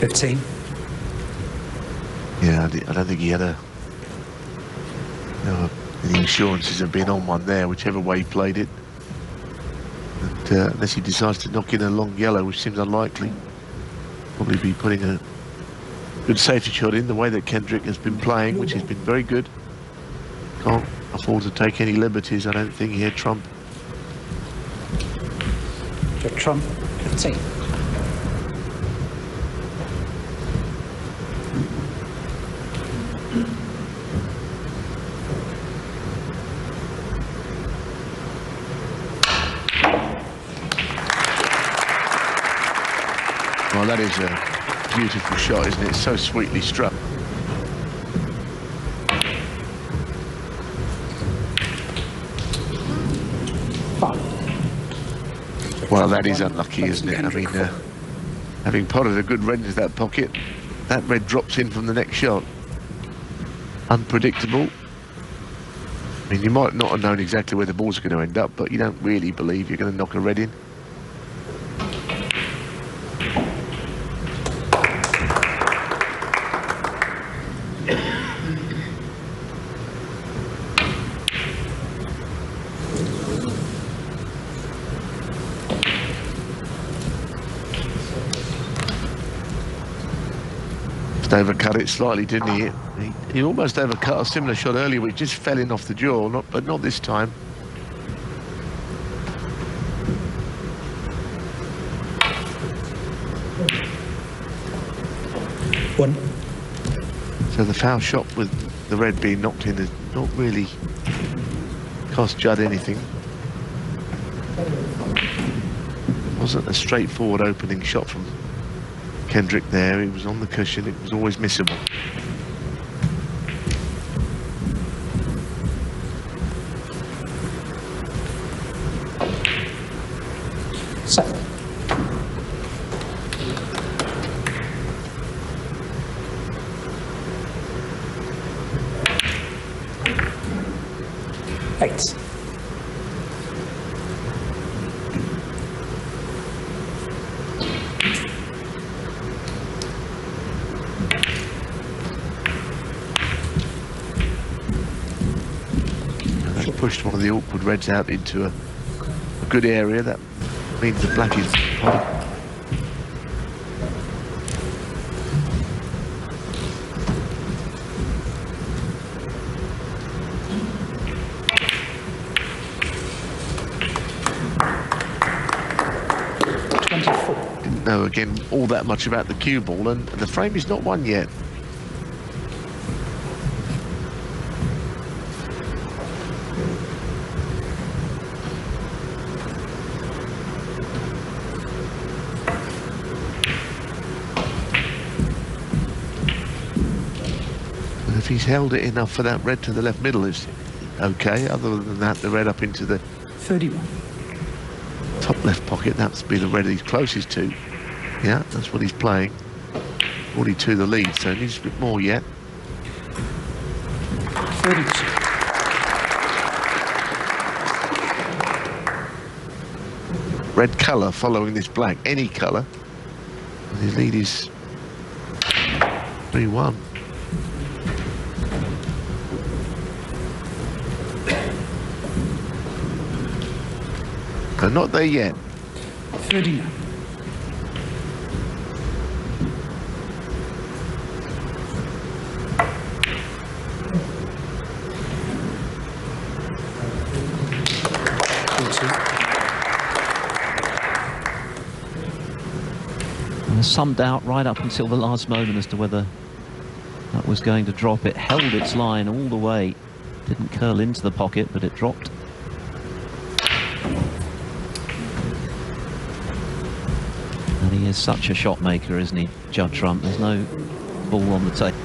15. Yeah, I don't think he had any assurances of being on one there, whichever way he played it. And, unless he decides to knock in a long yellow, which seems unlikely. Probably be putting a good safety shot in the way that Kendrick has been playing, which has been very good. Can't afford to take any liberties, I don't think, here, Trump. Trump, 15. Well, that is a beautiful shot, isn't it? So sweetly struck. Well, that is unlucky, isn't it? I mean, having potted a good red into that pocket, that red drops in from the next shot. Unpredictable. I mean, you might not have known exactly where the balls are going to end up, but you don't really believe you're going to knock a red in. Overcut it slightly, didn't he? He almost overcut a similar shot earlier, which just fell in off the jaw, but not this time. One. So the foul shot with the red being knocked in has not really cost Judd anything. It wasn't a straightforward opening shot from Kendrick there. He was on the cushion. It was always missable. Seven. Eight. Pushed one of the awkward reds out into a good area. That means the black is potted. Didn't know again all that much about the cue ball, and the frame is not won yet. If he's held it enough for that red to the left middle, is okay. Other than that, the red up into the 31. Top left pocket, that must be the red he's closest to. Yeah, that's what he's playing. 42 the lead, so he needs a bit more yet. 32. Red colour following this black, any colour. And his lead is 3-1. No, not there yet. 39. There's some doubt right up until the last moment as to whether that was going to drop. It held its line all the way. Didn't curl into the pocket, but it dropped. And he is such a shot maker, isn't he, Judd Trump? There's no ball on the table.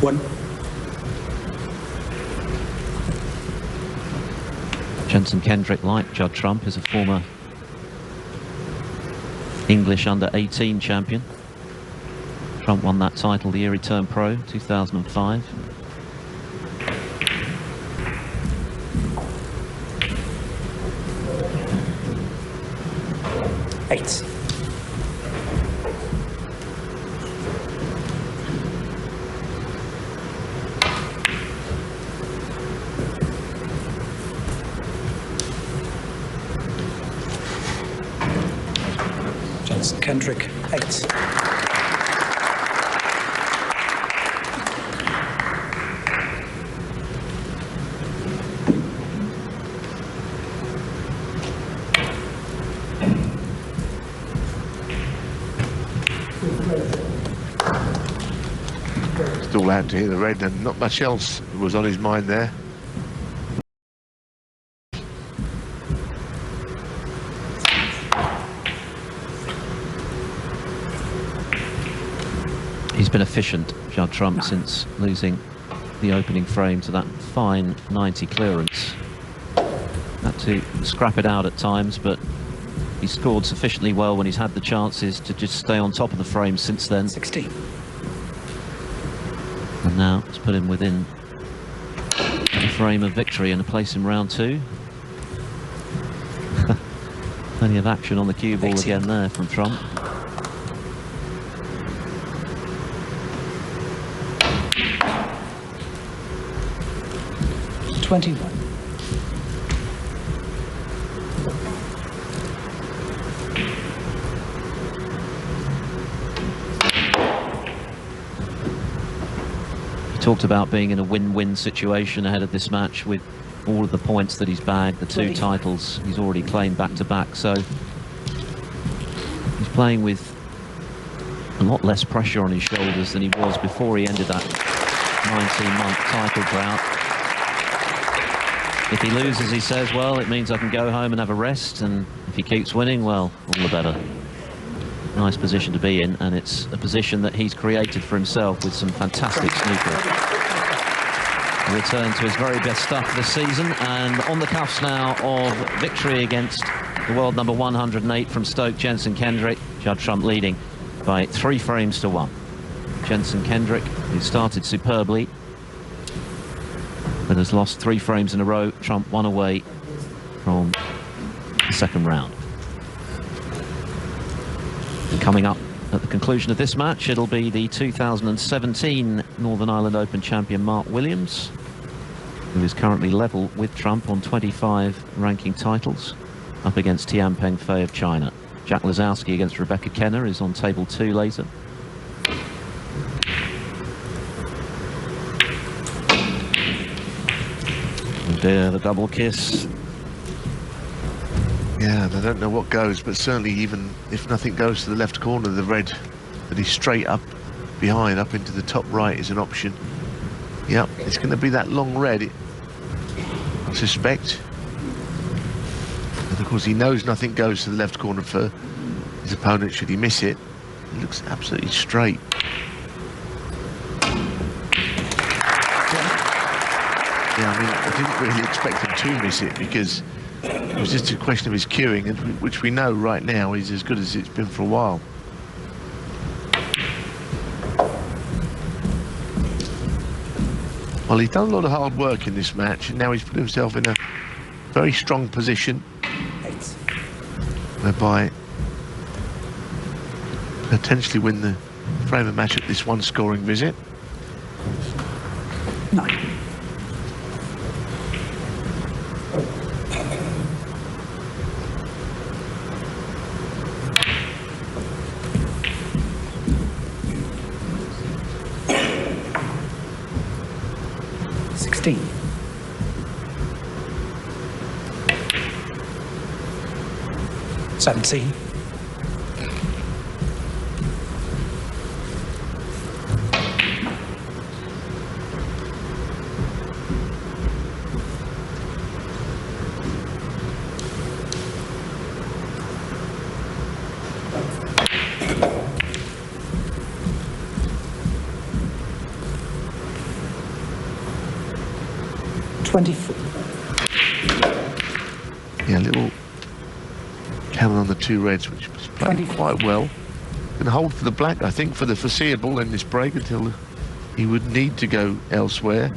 One. Jenson Kendrick, like Judd Trump, is a former English under-18 champion. Trump won that title the year he turned pro, 2005. 8. Jenson Kendrick, 8. Still out to hit the red, and not much else was on his mind there. He's been efficient, Judd Trump, since losing the opening frame to that fine 90 clearance. Had to scrap it out at times, but he's scored sufficiently well when he's had the chances to just stay on top of the frame since then. 16. And now it's put him within a frame of victory and a place in round 2. Plenty of action on the cue ball 18. again there from Trump. $21. He talked about being in a win-win situation ahead of this match with all of the points that he's bagged, the 2 titles he's already claimed back-to-back, so he's playing with a lot less pressure on his shoulders than he was before he ended that 19-month title drought. If he loses, he says, well, it means I can go home and have a rest, and if he keeps winning, well, all the better. Nice position to be in, and it's a position that he's created for himself with some fantastic snooker. A return to his very best stuff this season, and on the cuffs now of victory against the world number 108 from Stoke, Jenson Kendrick. Judd Trump leading by 3 frames to 1. Jenson Kendrick, who started superbly, but has lost 3 frames in a row. Trump 1 away from the second round. And coming up at the conclusion of this match, it'll be the 2017 Northern Ireland Open champion Mark Williams, who is currently level with Trump on 25 ranking titles, up against Tianpeng Fei of China. Jack Lazowski against Rebecca Kenner is on table 2 later. There, the double kiss. Yeah, and I don't know what goes, but certainly even if nothing goes to the left corner, the red that is straight up behind, up into the top right is an option. Yep, it's going to be that long red, I suspect. And of course he knows nothing goes to the left corner for his opponent should he miss it. It looks absolutely straight. Yeah, I mean, I didn't really expect him to miss it because it was just a question of his cueing, and which we know right now is as good as it's been for a while. Well, he's done a lot of hard work in this match, and now he's put himself in a very strong position, whereby potentially win the frame of match at this one scoring visit. 9. $17. $24. Yeah, a little camel on the 2 reds, which was playing quite well. Can hold for the black, I think, for the foreseeable in this break until he would need to go elsewhere.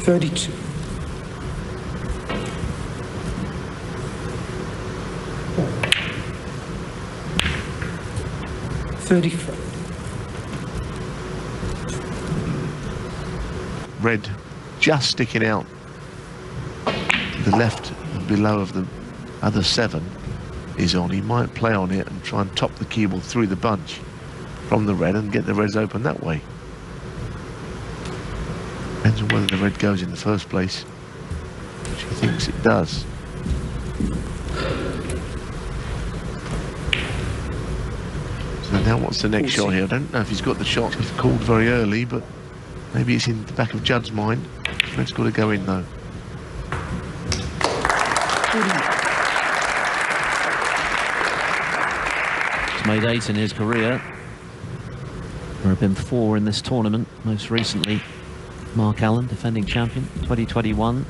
32. 34. Red just sticking out to the left and below of the other 7 is on. He might play on it and try and top the cue ball through the bunch from the red and get the reds open that way. Depends on whether the red goes in the first place, which he thinks it does. So now what's the next shot here? I don't know if he's got the shot he's called very early, but maybe it's in the back of Judd's mind. Red's got to go in though. He's made 8 in his career. There have been 4 in this tournament. Most recently, Mark Allen, defending champion, 2021.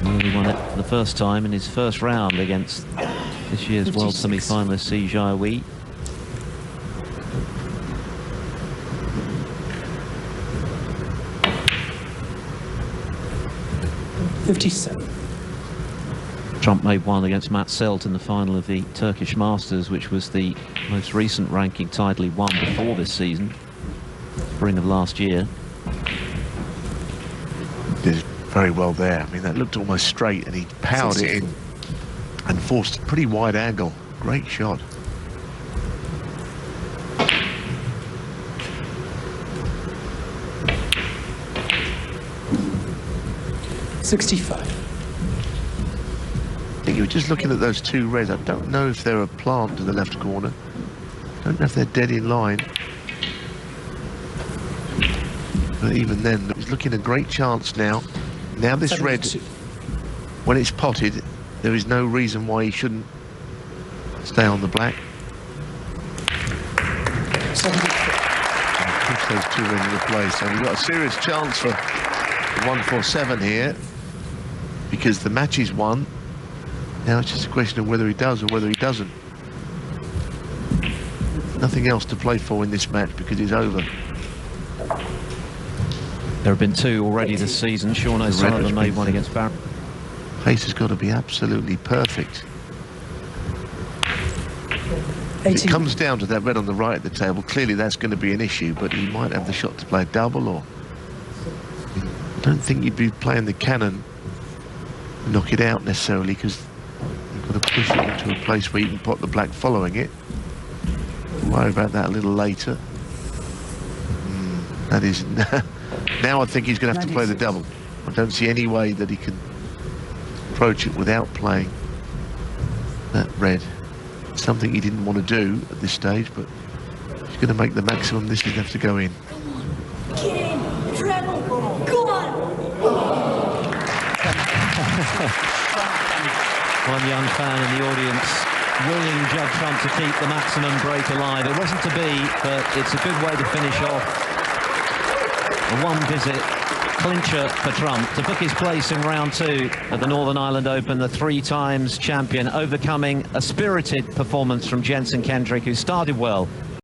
He won it for the first time in his first round against this year's world semi-finalist Si Jiahui. Trump made 1 against Matt Selt in the final of the Turkish Masters, which was the most recent ranking title he won before this season, spring of last year. Did very well there. I mean, that looked almost straight, and he powered it in and forced a pretty wide angle. Great shot. $65. I think you were just looking at those 2 reds. I don't know if they're a plant to the left corner. Don't know if they're dead in line. But even then, he's looking a great chance now. Now this 72. red, when it's potted, there is no reason why he shouldn't stay on the black. 74. Push those 2 reds into place. So we've got a serious chance for 147 here, because the match is won. Now it's just a question of whether he does or whether he doesn't. Nothing else to play for in this match because it's over. There have been 2 already this season. Sean O'Sullivan made 1 against Barron. Pace has got to be absolutely perfect. If it comes down to that red on the right of the table, clearly that's going to be an issue, but he might have the shot to play a double, or I don't think you'd be playing the cannon, knock it out necessarily, because you've got to push it into a place where you can pot the black following it. Worry about that a little later. That is now I think he's going to have to play the double. I don't see any way that he can approach it without playing that red. Something he didn't want to do at this stage, but he's going to make the maximum. This is going to have to go in. Get in! Treble! Go on! One young fan in the audience willing Judd Trump to keep the maximum break alive. It wasn't to be, but it's a good way to finish off a 1-visit clincher for Trump to book his place in round 2 at the Northern Ireland Open. The 3 times champion overcoming a spirited performance from Jenson Kendrick, who started well